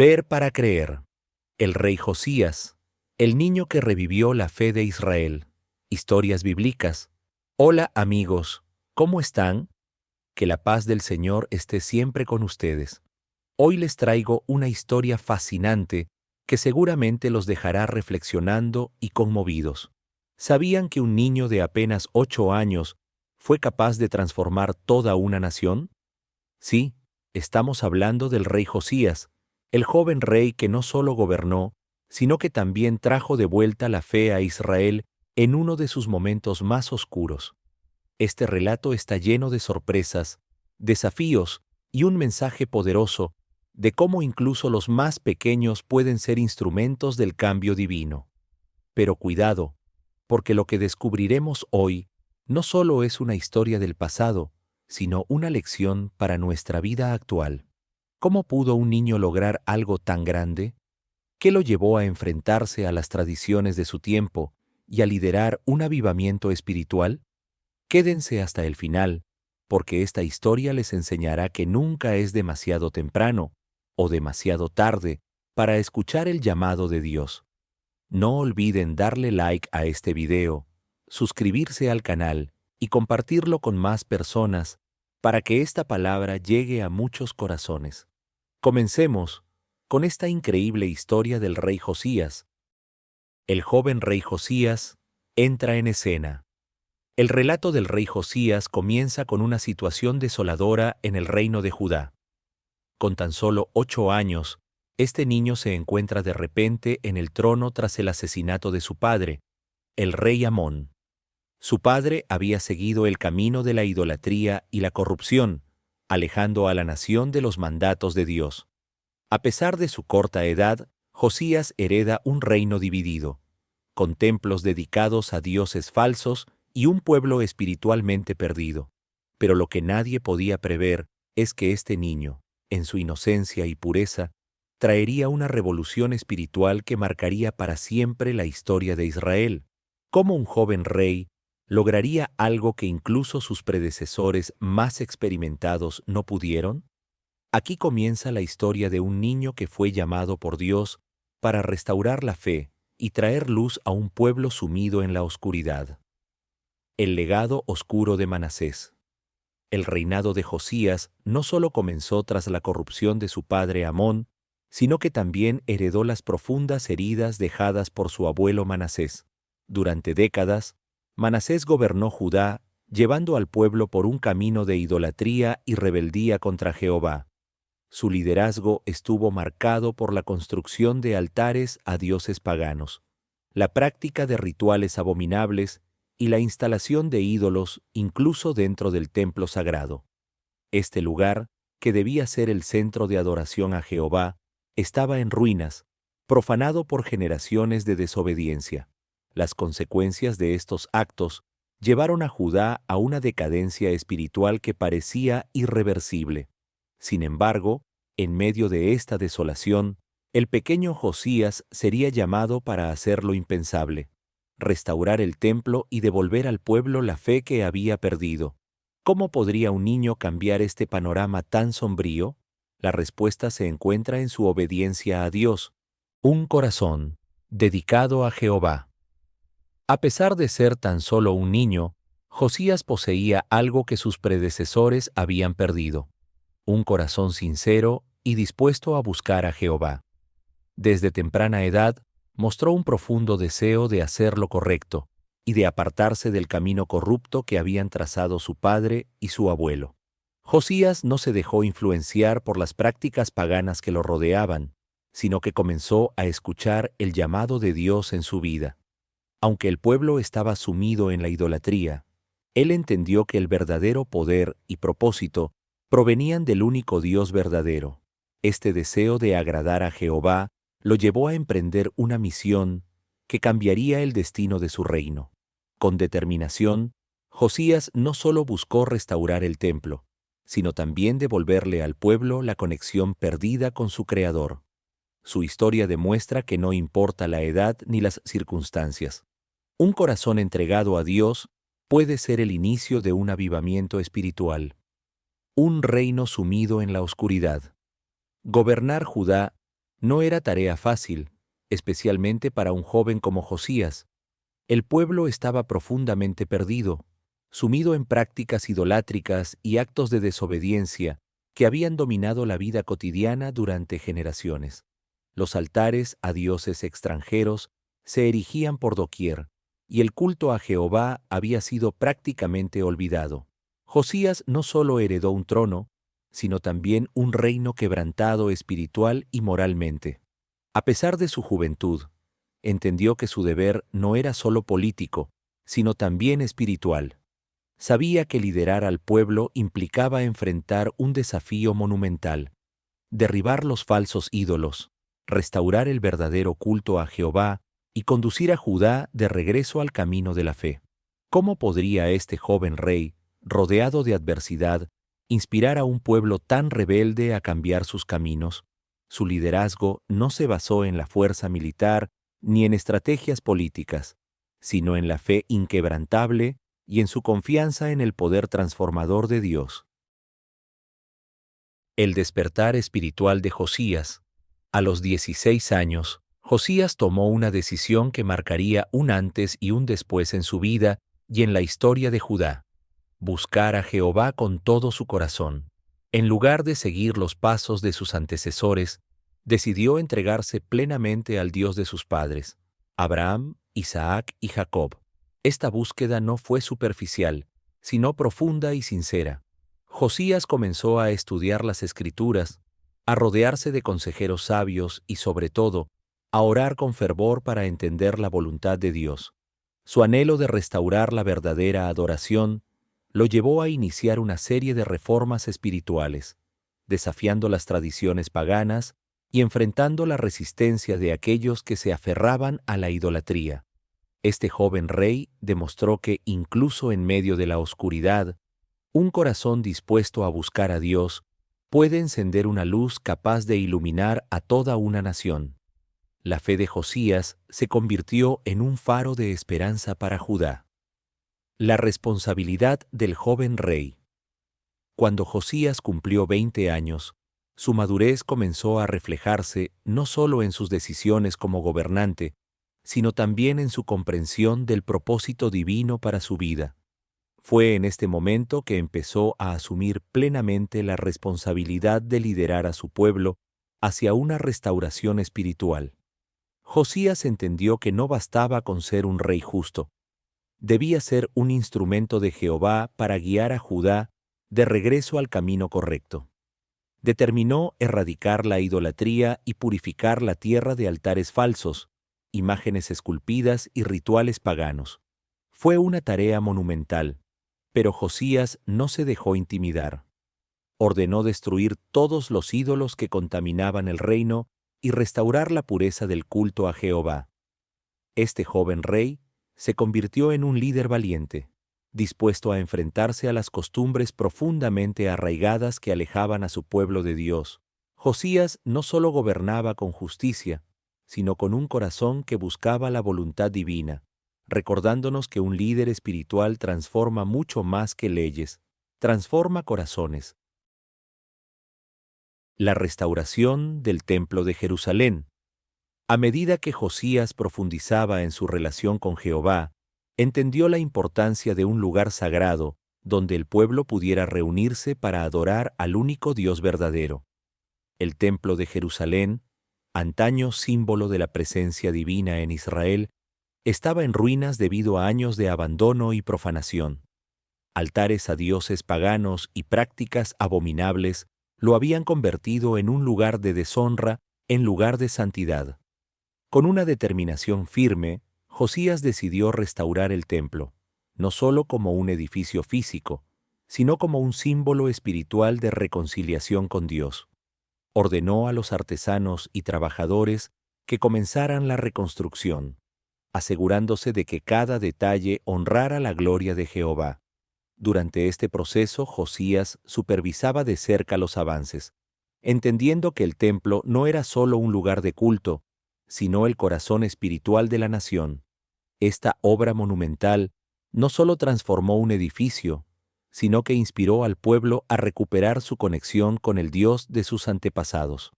Ver para creer. El rey Josías, el niño que revivió la fe de Israel. Historias bíblicas. Hola amigos, ¿cómo están? Que la paz del Señor esté siempre con ustedes. Hoy les traigo una historia fascinante que seguramente los dejará reflexionando y conmovidos. ¿Sabían que un niño de apenas 8 años fue capaz de transformar toda una nación? Sí, estamos hablando del rey Josías, el joven rey que no solo gobernó, sino que también trajo de vuelta la fe a Israel en uno de sus momentos más oscuros. Este relato está lleno de sorpresas, desafíos y un mensaje poderoso de cómo incluso los más pequeños pueden ser instrumentos del cambio divino. Pero cuidado, porque lo que descubriremos hoy no solo es una historia del pasado, sino una lección para nuestra vida actual. ¿Cómo pudo un niño lograr algo tan grande? ¿Qué lo llevó a enfrentarse a las tradiciones de su tiempo y a liderar un avivamiento espiritual? Quédense hasta el final, porque esta historia les enseñará que nunca es demasiado temprano o demasiado tarde para escuchar el llamado de Dios. No olviden darle like a este video, suscribirse al canal y compartirlo con más personas para que esta palabra llegue a muchos corazones. Comencemos con esta increíble historia del rey Josías. El joven rey Josías entra en escena. El relato del rey Josías comienza con una situación desoladora en el reino de Judá. Con tan solo 8 años, este niño se encuentra de repente en el trono tras el asesinato de su padre, el rey Amón. Su padre había seguido el camino de la idolatría y la corrupción, alejando a la nación de los mandatos de Dios. A pesar de su corta edad, Josías hereda un reino dividido, con templos dedicados a dioses falsos y un pueblo espiritualmente perdido. Pero lo que nadie podía prever es que este niño, en su inocencia y pureza, traería una revolución espiritual que marcaría para siempre la historia de Israel. Cómo un joven rey lograría algo que incluso sus predecesores más experimentados no pudieron. Aquí comienza la historia de un niño que fue llamado por Dios para restaurar la fe y traer luz a un pueblo sumido en la oscuridad. El legado oscuro de Manasés. El reinado de Josías no solo comenzó tras la corrupción de su padre Amón, sino que también heredó las profundas heridas dejadas por su abuelo Manasés. Durante décadas, Manasés gobernó Judá, llevando al pueblo por un camino de idolatría y rebeldía contra Jehová. Su liderazgo estuvo marcado por la construcción de altares a dioses paganos, la práctica de rituales abominables y la instalación de ídolos incluso dentro del templo sagrado. Este lugar, que debía ser el centro de adoración a Jehová, estaba en ruinas, profanado por generaciones de desobediencia. Las consecuencias de estos actos llevaron a Judá a una decadencia espiritual que parecía irreversible. Sin embargo, en medio de esta desolación, el pequeño Josías sería llamado para hacer lo impensable: restaurar el templo y devolver al pueblo la fe que había perdido. ¿Cómo podría un niño cambiar este panorama tan sombrío? La respuesta se encuentra en su obediencia a Dios, un corazón dedicado a Jehová. A pesar de ser tan solo un niño, Josías poseía algo que sus predecesores habían perdido: un corazón sincero y dispuesto a buscar a Jehová. Desde temprana edad, mostró un profundo deseo de hacer lo correcto y de apartarse del camino corrupto que habían trazado su padre y su abuelo. Josías no se dejó influenciar por las prácticas paganas que lo rodeaban, sino que comenzó a escuchar el llamado de Dios en su vida. Aunque el pueblo estaba sumido en la idolatría, él entendió que el verdadero poder y propósito provenían del único Dios verdadero. Este deseo de agradar a Jehová lo llevó a emprender una misión que cambiaría el destino de su reino. Con determinación, Josías no solo buscó restaurar el templo, sino también devolverle al pueblo la conexión perdida con su Creador. Su historia demuestra que no importa la edad ni las circunstancias. Un corazón entregado a Dios puede ser el inicio de un avivamiento espiritual. Un reino sumido en la oscuridad. Gobernar Judá No era tarea fácil, especialmente para un joven como Josías. El pueblo estaba profundamente perdido, sumido en prácticas idolátricas y actos de desobediencia que habían dominado la vida cotidiana durante generaciones. Los altares a dioses extranjeros se erigían por doquier, y el culto a Jehová había sido prácticamente olvidado. Josías no solo heredó un trono, sino también un reino quebrantado espiritual y moralmente. A pesar de su juventud, entendió que su deber no era solo político, sino también espiritual. Sabía que liderar al pueblo implicaba enfrentar un desafío monumental: derribar los falsos ídolos, restaurar el verdadero culto a Jehová y conducir a Judá de regreso al camino de la fe. ¿Cómo podría este joven rey, rodeado de adversidad, inspirar a un pueblo tan rebelde a cambiar sus caminos? Su liderazgo no se basó en la fuerza militar ni en estrategias políticas, sino en la fe inquebrantable y en su confianza en el poder transformador de Dios. El despertar espiritual de Josías. A los 16 años, Josías tomó una decisión que marcaría un antes y un después en su vida y en la historia de Judá: buscar a Jehová con todo su corazón. En lugar de seguir los pasos de sus antecesores, decidió entregarse plenamente al Dios de sus padres, Abraham, Isaac y Jacob. Esta búsqueda no fue superficial, sino profunda y sincera. Josías comenzó a estudiar las Escrituras, a rodearse de consejeros sabios y, sobre todo, a orar con fervor para entender la voluntad de Dios. Su anhelo de restaurar la verdadera adoración lo llevó a iniciar una serie de reformas espirituales, desafiando las tradiciones paganas y enfrentando la resistencia de aquellos que se aferraban a la idolatría. Este joven rey demostró que, incluso en medio de la oscuridad, un corazón dispuesto a buscar a Dios puede encender una luz capaz de iluminar a toda una nación. La fe de Josías se convirtió en un faro de esperanza para Judá. La responsabilidad del joven rey. Cuando Josías cumplió 20 años, su madurez comenzó a reflejarse no solo en sus decisiones como gobernante, sino también en su comprensión del propósito divino para su vida. Fue en este momento que empezó a asumir plenamente la responsabilidad de liderar a su pueblo hacia una restauración espiritual. Josías entendió que no bastaba con ser un rey justo. Debía ser un instrumento de Jehová para guiar a Judá de regreso al camino correcto. Determinó erradicar la idolatría y purificar la tierra de altares falsos, imágenes esculpidas y rituales paganos. Fue una tarea monumental, pero Josías no se dejó intimidar. Ordenó destruir todos los ídolos que contaminaban el reino y restaurar la pureza del culto a Jehová. Este joven rey se convirtió en un líder valiente, dispuesto a enfrentarse a las costumbres profundamente arraigadas que alejaban a su pueblo de Dios. Josías no solo gobernaba con justicia, sino con un corazón que buscaba la voluntad divina, recordándonos que un líder espiritual transforma mucho más que leyes, transforma corazones. La restauración del Templo de Jerusalén. A medida que Josías profundizaba en su relación con Jehová, entendió la importancia de un lugar sagrado donde el pueblo pudiera reunirse para adorar al único Dios verdadero. El Templo de Jerusalén, antaño símbolo de la presencia divina en Israel, estaba en ruinas debido a años de abandono y profanación. Altares a dioses paganos y prácticas abominables lo habían convertido en un lugar de deshonra en lugar de santidad. Con una determinación firme, Josías decidió restaurar el templo, no solo como un edificio físico, sino como un símbolo espiritual de reconciliación con Dios. Ordenó a los artesanos y trabajadores que comenzaran la reconstrucción, asegurándose de que cada detalle honrara la gloria de Jehová. Durante este proceso, Josías supervisaba de cerca los avances, entendiendo que el templo no era solo un lugar de culto, sino el corazón espiritual de la nación. Esta obra monumental no solo transformó un edificio, sino que inspiró al pueblo a recuperar su conexión con el Dios de sus antepasados.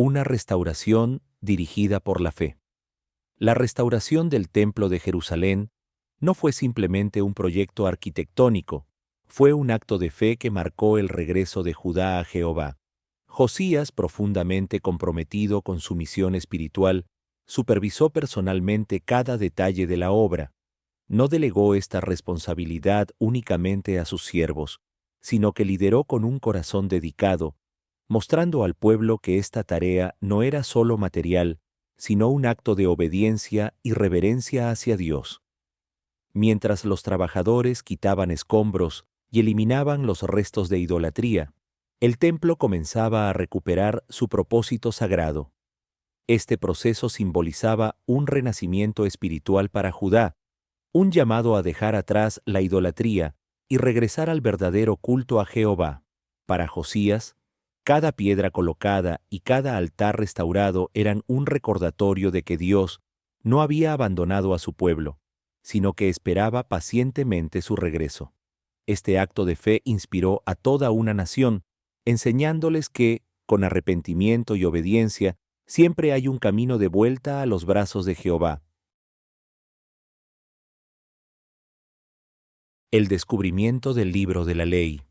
una restauración dirigida por la fe. La restauración del Templo de Jerusalén no fue simplemente un proyecto arquitectónico, fue un acto de fe que marcó el regreso de Judá a Jehová. Josías, profundamente comprometido con su misión espiritual, supervisó personalmente cada detalle de la obra. No delegó esta responsabilidad únicamente a sus siervos, sino que lideró con un corazón dedicado, mostrando al pueblo que esta tarea no era solo material, sino un acto de obediencia y reverencia hacia Dios. Mientras los trabajadores quitaban escombros y eliminaban los restos de idolatría, el templo comenzaba a recuperar su propósito sagrado. Este proceso simbolizaba un renacimiento espiritual para Judá, un llamado a dejar atrás la idolatría y regresar al verdadero culto a Jehová. Para Josías, cada piedra colocada y cada altar restaurado eran un recordatorio de que Dios no había abandonado a su pueblo, sino que esperaba pacientemente su regreso. Este acto de fe inspiró a toda una nación, enseñándoles que, con arrepentimiento y obediencia, siempre hay un camino de vuelta a los brazos de Jehová. El descubrimiento del libro de la ley.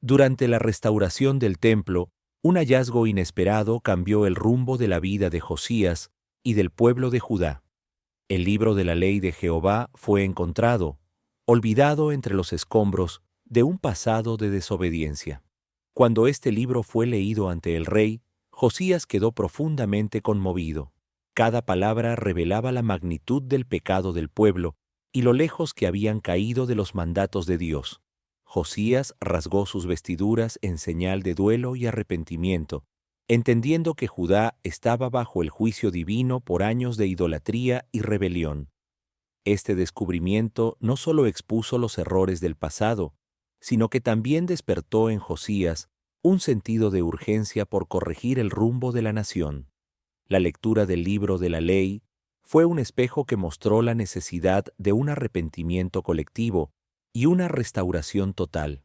Durante la restauración del templo, un hallazgo inesperado cambió el rumbo de la vida de Josías y del pueblo de Judá. El libro de la ley de Jehová fue encontrado, olvidado entre los escombros de un pasado de desobediencia. Cuando este libro fue leído ante el rey, Josías quedó profundamente conmovido. Cada palabra revelaba la magnitud del pecado del pueblo y lo lejos que habían caído de los mandatos de Dios. Josías rasgó sus vestiduras en señal de duelo y arrepentimiento, entendiendo que Judá estaba bajo el juicio divino por años de idolatría y rebelión. Este descubrimiento no solo expuso los errores del pasado, sino que también despertó en Josías un sentido de urgencia por corregir el rumbo de la nación. La lectura del libro de la ley fue un espejo que mostró la necesidad de un arrepentimiento colectivo y una restauración total.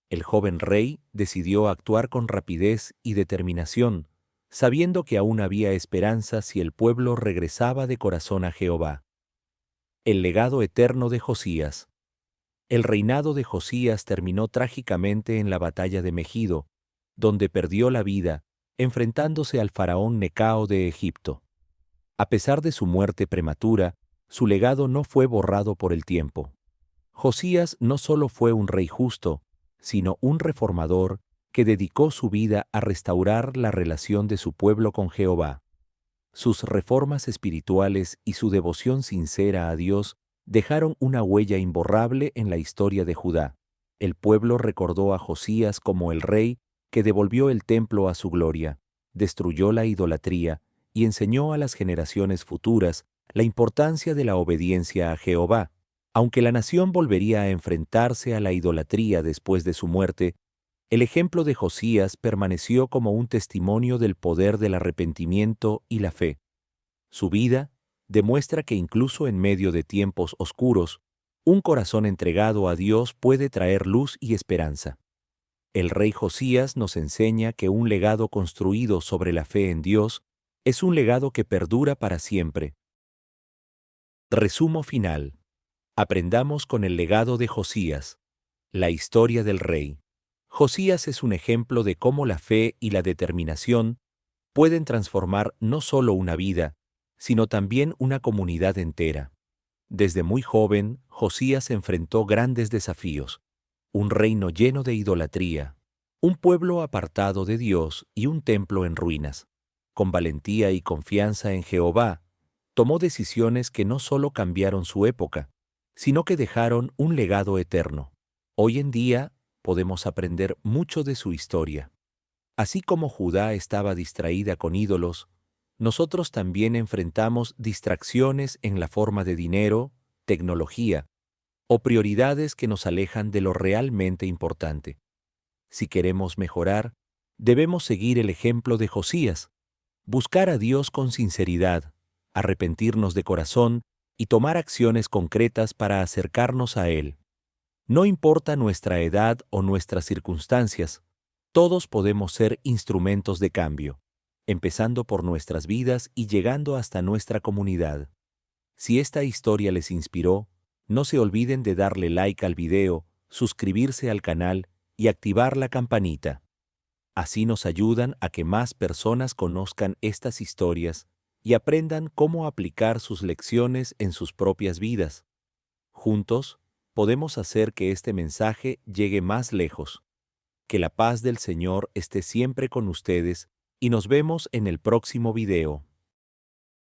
El joven rey decidió actuar con rapidez y determinación, sabiendo que aún había esperanza si el pueblo regresaba de corazón a Jehová. El legado eterno de Josías. El reinado de Josías terminó trágicamente en la batalla de Megido, donde perdió la vida enfrentándose al faraón Necao de Egipto. A pesar de su muerte prematura, su legado no fue borrado por el tiempo. Josías no solo fue un rey justo, sino un reformador que dedicó su vida a restaurar la relación de su pueblo con Jehová. Sus reformas espirituales y su devoción sincera a Dios dejaron una huella imborrable en la historia de Judá. El pueblo recordó a Josías como el rey que devolvió el templo a su gloria, destruyó la idolatría y enseñó a las generaciones futuras la importancia de la obediencia a Jehová. Aunque la nación volvería a enfrentarse a la idolatría después de su muerte, el ejemplo de Josías permaneció como un testimonio del poder del arrepentimiento y la fe. Su vida demuestra que incluso en medio de tiempos oscuros, un corazón entregado a Dios puede traer luz y esperanza. El rey Josías nos enseña que un legado construido sobre la fe en Dios es un legado que perdura para siempre. Resumo final. Aprendamos con el legado de Josías. La historia del rey. Josías es un ejemplo de cómo la fe y la determinación pueden transformar no solo una vida, sino también una comunidad entera. Desde muy joven, Josías enfrentó grandes desafíos: un reino lleno de idolatría, un pueblo apartado de Dios y un templo en ruinas. Con valentía y confianza en Jehová, tomó decisiones que no solo cambiaron su época, sino que dejaron un legado eterno. Hoy en día podemos aprender mucho de su historia. Así como Judá estaba distraída con ídolos, nosotros también enfrentamos distracciones en la forma de dinero, tecnología o prioridades que nos alejan de lo realmente importante. Si queremos mejorar, debemos seguir el ejemplo de Josías, buscar a Dios con sinceridad, arrepentirnos de corazón y tomar acciones concretas para acercarnos a Él. No importa nuestra edad o nuestras circunstancias, todos podemos ser instrumentos de cambio. empezando por nuestras vidas y llegando hasta nuestra comunidad. Si esta historia les inspiró, no se olviden de darle like al video, suscribirse al canal y activar la campanita. Así nos ayudan a que más personas conozcan estas historias y aprendan cómo aplicar sus lecciones en sus propias vidas. Juntos, podemos hacer que este mensaje llegue más lejos. Que la paz del Señor esté siempre con ustedes y nos vemos en el próximo video.